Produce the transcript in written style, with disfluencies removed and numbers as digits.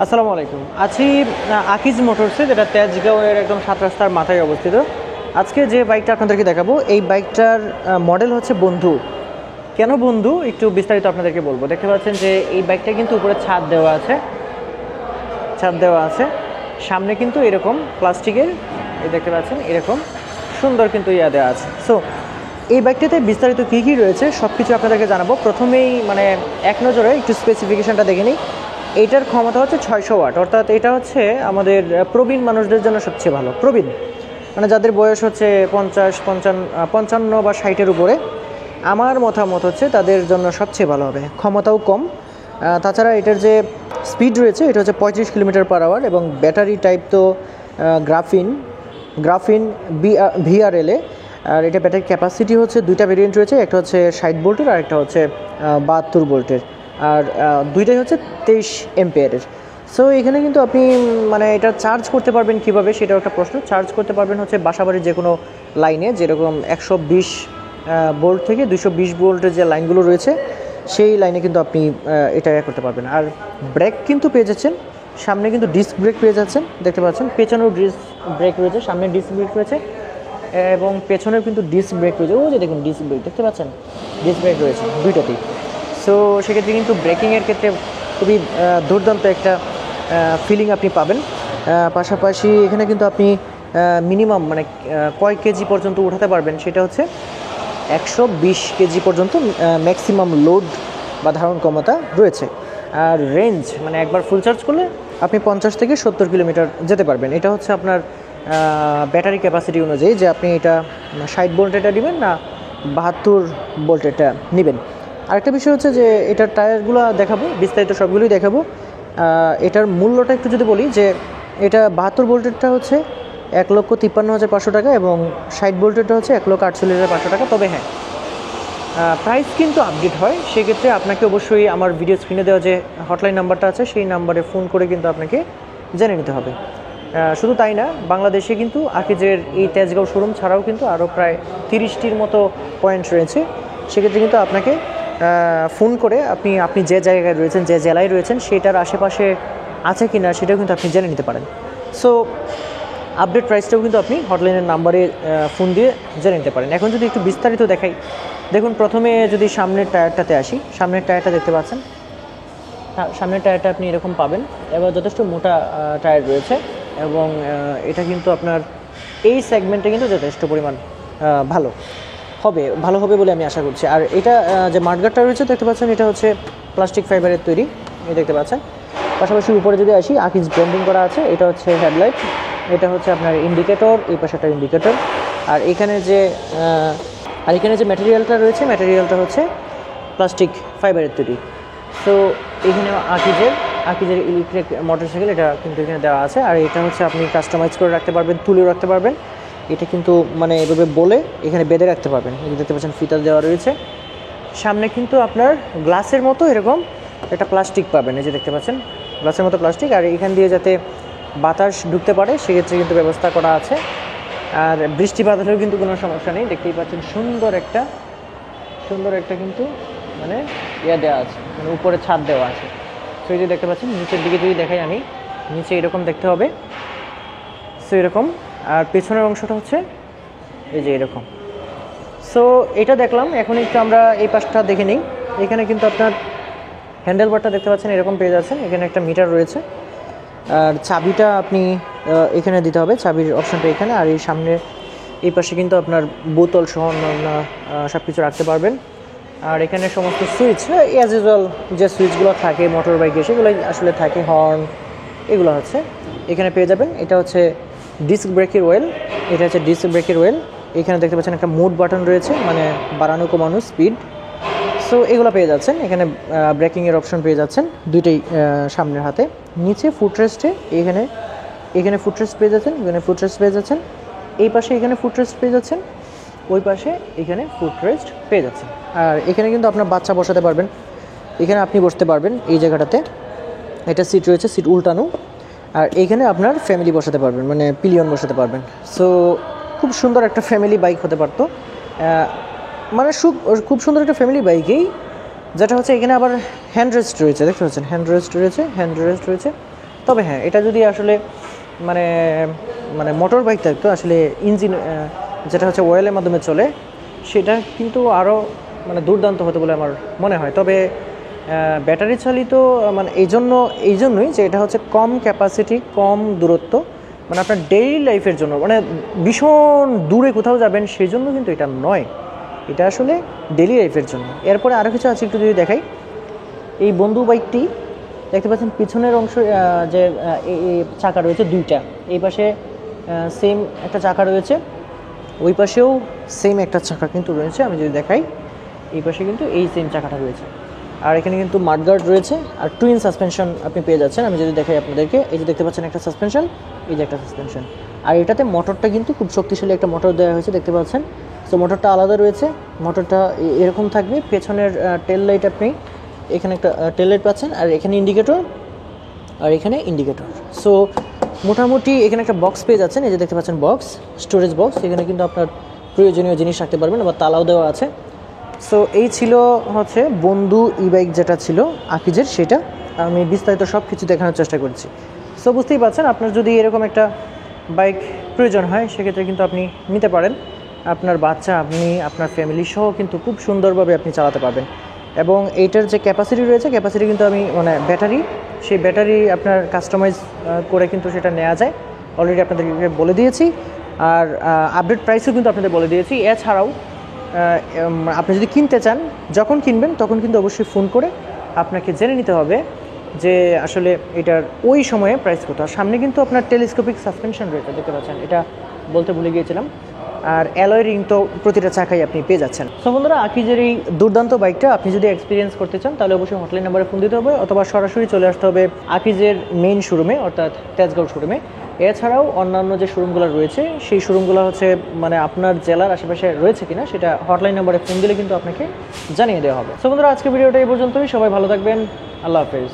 আসসালামু আলাইকুম। আছি আকিজ মোটরসে, যেটা তেজগাঁওয়ের একদম 7 রাস্তার মাথায় অবস্থিত। আজকে যে বাইকটা আপনাদেরকে দেখাবো, এই বাইকটার মডেল হচ্ছে বন্ধু। কেন বন্ধু একটু বিস্তারিত আপনাদেরকে বলবো। দেখতে পাচ্ছেন যে এই বাইকটা কিন্তু উপরে ছাদ দেওয়া আছে। সামনে কিন্তু এরকম প্লাস্টিকের, এই দেখতে পাচ্ছেন এরকম সুন্দর কিন্তু দেওয়া আছে। সো এই বাইকটাতে বিস্তারিত কী কী রয়েছে সব কিছু আপনাদেরকে জানাবো। প্রথমেই এক নজরে একটু স্পেসিফিকেশানটা দেখে নিই। এইটার ক্ষমতা হচ্ছে 600 ওয়াট, অর্থাৎ এটা হচ্ছে আমাদের প্রবীণ মানুষদের জন্য সবচেয়ে ভালো। প্রবীণ যাদের বয়স হচ্ছে 55 বা 60-এর উপরে, আমার মতামত হচ্ছে তাদের জন্য সবচেয়ে ভালো হবে। ক্ষমতাও কম, তাছাড়া এটার যে স্পিড রয়েছে এটা হচ্ছে 35 কিলোমিটার/আওয়ার, এবং ব্যাটারি টাইপ তো গ্রাফিন VRLA। আর এটা ব্যাটারি ক্যাপাসিটি হচ্ছে দুইটা ভেরিয়েন্ট রয়েছে, একটা হচ্ছে 60 ভোল্টের আর একটা হচ্ছে 72 ভোল্টের, আর দুইটাই হচ্ছে 23 এম্পিয়ারের। সো এখানে কিন্তু আপনি এটা চার্জ করতে পারবেন কিভাবে, সেটাও একটা প্রশ্ন। চার্জ করতে পারবেন হচ্ছে বাসাবাড়ির যে কোনো লাইনে, যেরকম 120 ভোল্ট থেকে 220 ভোল্টের যে লাইনগুলো রয়েছে সেই লাইনে কিন্তু আপনি এটা করতে পারবেন। আর ব্রেক কিন্তু পেয়ে যাচ্ছেন, সামনে কিন্তু ডিস্ক ব্রেক পেয়ে যাচ্ছেন, দেখতে পাচ্ছেন। পেছনেও ডিস্ক ব্রেক রয়েছে, সামনে ডিস্ক ব্রেক রয়েছে এবং পেছনেও কিন্তু ডিস্ক ব্রেক রয়েছে। ওই যে দেখুন ডিস্ক ব্রেক দেখতে পাচ্ছেন, ডিস্ক ব্রেক রয়েছে দুইটাতেই। সো সেক্ষেত্রে কিন্তু ব্রেকিংয়ের ক্ষেত্রে খুবই দুর্দান্ত একটা ফিলিং আপনি পাবেন। পাশাপাশি এখানে কিন্তু আপনি মিনিমাম কয় কেজি পর্যন্ত উঠাতে পারবেন, সেটা হচ্ছে 120 কেজি পর্যন্ত ম্যাক্সিমাম লোড বা ধারণ ক্ষমতা রয়েছে। আর রেঞ্জ একবার ফুল চার্জ করলে আপনি 50 থেকে 70 কিলোমিটার যেতে পারবেন। এটা হচ্ছে আপনার ব্যাটারি ক্যাপাসিটি অনুযায়ী, যে আপনি এটা 60 ভোল্টেরটা নেবেন না 72 ভোল্টেরটা নেবেন। আরেকটা বিষয় হচ্ছে যে এটার টায়ারগুলো দেখাবো, বিস্তারিত সবগুলোই দেখাবো। এটার মূল্যটা একটু যদি বলি, যে এটা 72 ভোল্টেরটা হচ্ছে 1,53,500 টাকা এবং 60 ভোল্টেরটা হচ্ছে 1,48,500 টাকা। তবে হ্যাঁ, প্রাইস কিন্তু আপডেট হয়। সেক্ষেত্রে আপনাকে অবশ্যই আমার ভিডিও স্ক্রিনে দেওয়া যে হটলাইন নাম্বারটা আছে সেই নাম্বারে ফোন করে কিন্তু আপনাকে জেনে নিতে হবে। শুধু তাই না, বাংলাদেশে কিন্তু আকিজের এই তেজগাঁও শোরুম ছাড়াও কিন্তু আরও প্রায় 30টির মতো পয়েন্ট রয়েছে। সেক্ষেত্রে কিন্তু আপনাকে ফোন করে আপনি যে জায়গায় রয়েছেন, যে জেলায় রয়েছেন, সেটার আশেপাশে আছে কি না সেটাও কিন্তু আপনি জেনে নিতে পারেন। সো আপডেট প্রাইসটাও কিন্তু আপনি হটলাইনের নাম্বারে ফোন দিয়ে জেনে নিতে পারেন। এখন যদি একটু বিস্তারিত দেখাই, দেখুন প্রথমে যদি সামনের টায়ারটাতে আসি, সামনের টায়ারটা দেখতে পাচ্ছেন। সামনের টায়ারটা আপনি এরকম পাবেন, এবার যথেষ্ট মোটা টায়ার রয়েছে এবং এটা কিন্তু আপনার এই সেগমেন্টে কিন্তু যথেষ্ট পরিমাণ ভালো হবে বলে আমি আশা করছি। আর এটা যে মাঠগার্ডটা রয়েছে দেখতে পাচ্ছেন, এটা হচ্ছে প্লাস্টিক ফাইবারের তৈরি, এই দেখতে পাচ্ছেন। পাশাপাশি উপরে যদি আসি, আকিজ ব্র্যান্ডিং করা আছে। এটা হচ্ছে হেডলাইট, এটা হচ্ছে আপনার ইন্ডিকেটর, এই পাশে একটা ইন্ডিকেটর। আর এখানে যে ম্যাটেরিয়ালটা রয়েছে, ম্যাটেরিয়ালটা হচ্ছে প্লাস্টিক ফাইবারের তৈরি। তো এখানে আকিজের ইলেকট্রিক মোটরসাইকেল এটা কিন্তু এখানে দেওয়া আছে। আর এটা হচ্ছে আপনি কাস্টমাইজ করে রাখতে পারবেন, তুলেও রাখতে পারবেন। এটা কিন্তু এভাবে বলে এখানে বেঁধে রাখতে পারবেন। এই দেখতে পাচ্ছেন ফিতা দেওয়া রয়েছে। সামনে কিন্তু আপনার গ্লাসের মতো এরকম একটা প্লাস্টিক পাবেন, এই যে দেখতে পাচ্ছেন গ্লাসের মতো প্লাস্টিক। আর এখান দিয়ে যাতে বাতাস ঢুকতে পারে সেক্ষেত্রে কিন্তু ব্যবস্থা করা আছে। আর বৃষ্টি বাদলেও কিন্তু কোনো সমস্যা নেই, দেখতেই পাচ্ছেন সুন্দর একটা কিন্তু দেওয়া আছে, উপরে ছাদ দেওয়া আছে। সো এই যে দেখতে পাচ্ছেন, নিচের দিকে যদি দেখাই আমি, নিচে এরকম দেখতে হবে। সো এরকম, আর পেছনের অংশটা হচ্ছে এই যে এরকম। সো এটা দেখলাম, এখন একটু আমরা এই পাশটা দেখে নিই। এখানে কিন্তু আপনার হ্যান্ডেল বারটা দেখতে পাচ্ছেন এরকম পেয়ে যাচ্ছেন। এখানে একটা মিটার রয়েছে, আর চাবিটা আপনি এখানে দিতে হবে, চাবির অপশানটা এখানে। আর এই সামনে এই পাশে কিন্তু আপনার বোতল সহ অন্য সব কিছু রাখতে পারবেন। আর এখানে সমস্ত সুইচ, অ্যাজ ইউজুয়াল যে সুইচগুলো থাকে মোটর বাইকে সেগুলো আসলে থাকে, হর্ন এগুলো হচ্ছে এখানে পেয়ে যাবেন। এটা হচ্ছে ডিস্ক ব্রেকের অয়েল, এটা হচ্ছে ডিস্ক ব্রেকের অয়েল। এখানে দেখতে পাচ্ছেন একটা মোড বাটন রয়েছে, বাড়ানো কমানো স্পিড। সো এগুলো পেয়ে যাচ্ছেন। এখানে ব্রেকিংয়ের অপশন পেয়ে যাচ্ছেন দুইটাই সামনের হাতে। নিচে ফুটরেস্টে এখানে ফুটরেস্ট পেয়ে যাচ্ছেন, এখানে ফুটরেস্ট পেয়ে যাচ্ছেন। এই পাশে এখানে ফুটরেস্ট পেয়ে যাচ্ছেন, ওই পাশে এখানে ফুটরেস্ট পেয়ে যাচ্ছেন। আর এখানে কিন্তু আপনার বাচ্চা বসাতে পারবেন, এখানে আপনি বসতে পারবেন এই জায়গাটাতে। এটা সিট রয়েছে, সিট উল্টানো। আর এইখানে আপনার ফ্যামিলি বসাতে পারবেন, পিলিয়ন বসাতে পারবেন। সো খুব সুন্দর একটা ফ্যামিলি বাইক হতে পারতো, খুব সুন্দর একটা ফ্যামিলি বাইকেই, যেটা হচ্ছে এখানে আবার হ্যান্ড রেস্ট রয়েছে, দেখতে পাচ্ছেন হ্যান্ড রেস্ট রয়েছে। তবে হ্যাঁ, এটা যদি আসলে মানে মানে মোটর বাইক থাকতো, আসলে ইঞ্জিন যেটা হচ্ছে অয়েলের মাধ্যমে চলে, সেটা কিন্তু আরও মানে দুর্দান্ত হতো বলে আমার মনে হয়। তবে ব্যাটারি চালিত মানে এই জন্যই যে এটা হচ্ছে কম ক্যাপাসিটি, কম দূরত্ব, মানে আপনার ডেইলি লাইফের জন্য, মানে ভীষণ দূরে কোথাও যাবেন সেই জন্য কিন্তু এটা নয়, এটা আসলে ডেইলি লাইফের জন্য। এরপরে আরও কিছু আছে, একটু যদি দেখাই। এই বন্ধু বাইকটি দেখতে পাচ্ছেন পিছনের অংশ যে চাকা রয়েছে দুইটা, এই পাশে সেম একটা চাকা রয়েছে, ওই পাশেও সেম একটা চাকা কিন্তু রয়েছে। আমি যদি দেখাই, এই পাশে কিন্তু এই সেম চাকাটা রয়েছে, আর এখানে কিন্তু মাডগার্ড রয়েছে, আর টুইন সাসপেনশন আপনি পেয়ে যাচ্ছেন। আমি যদি দেখাই আপনাদেরকে, এই যে দেখতে পাচ্ছেন একটা সাসপেনশন, এই যে একটা সাসপেনশন, আর এটাতে মোটরটা কিন্তু খুব শক্তিশালী একটা মোটর দেওয়া হয়েছে, দেখতে পাচ্ছেন। সো মোটরটা আলাদা রয়েছে, মোটরটা এরকম থাকবে। পেছনের টেল লাইট, আপনি এখানে একটা টেল লাইট পাচ্ছেন, আর এখানে ইন্ডিকেটর, আর এখানে ইন্ডিকেটর। সো মোটামুটি এখানে একটা বক্স পেয়ে যাচ্ছেন, এই যে দেখতে পাচ্ছেন বক্স, স্টোরেজ বক্স, এখানে কিন্তু আপনার প্রয়োজনীয় জিনিস রাখতে পারবেন, আবার তালাও দেওয়া আছে। সো এই ছিল হচ্ছে বন্ধু ই বাইক যেটা ছিল আকিজের, সেটা আমি বিস্তারিত সব কিছু দেখানোর চেষ্টা করছি। সো বুঝতেই পারছেন, আপনার যদি এরকম একটা বাইক প্রয়োজন হয়, সেক্ষেত্রে কিন্তু আপনি নিতে পারেন। আপনার বাচ্চা, আপনি আপনার ফ্যামিলি সহ কিন্তু খুব সুন্দরভাবে আপনি চালাতে পারবেন। এবং এইটার যে ক্যাপাসিটি রয়েছে, ক্যাপাসিটি কিন্তু আমি মানে ব্যাটারি, সেই ব্যাটারি আপনার কাস্টমাইজ করে কিন্তু সেটা নেওয়া যায়, অলরেডি আপনাদেরকে বলে দিয়েছি। আর আপডেট প্রাইসও কিন্তু আপনাদের বলে দিয়েছি। এছাড়াও আপনি যদি কিনতে চান, যখন কিনবেন তখন কিন্তু অবশ্যই ফোন করে আপনাকে জেনে নিতে হবে যে আসলে এটার ওই সময়ে প্রাইস কত। আর সামনে কিন্তু আপনার টেলিস্কোপিক সাসপেনশন রয়েছে, দেখতে পাচ্ছেন, এটা বলতে ভুলে গিয়েছিলাম। আর অ্যালয় রিং তো প্রতিটা চাকাই আপনি পেয়ে যাচ্ছেন। সো বন্ধুরা, আকিজের এই দুর্দান্ত বাইকটা আপনি যদি এক্সপিরিয়েন্স করতে চান, তাহলে অবশ্যই হটলাইন নাম্বারে ফোন দিতে হবে, অথবা সরাসরি চলে আসতে হবে আকিজের মেইন শোরুমে, অর্থাৎ তেজগাঁও শোরুমে। এছাড়াও অন্যান্য যে শোরুমগুলো রয়েছে, সেই শোরুমগুলো হচ্ছে মানে আপনার জেলার আশেপাশে রয়েছে কিনা, সেটা হটলাইন নাম্বারে ফোন দিলে কিন্তু আপনাকে জানিয়ে দেওয়া হবে। সো বন্ধুরা, আজকে ভিডিওটা এই পর্যন্তই। সবাই ভালো থাকবেন, আল্লাহ হাফেজ।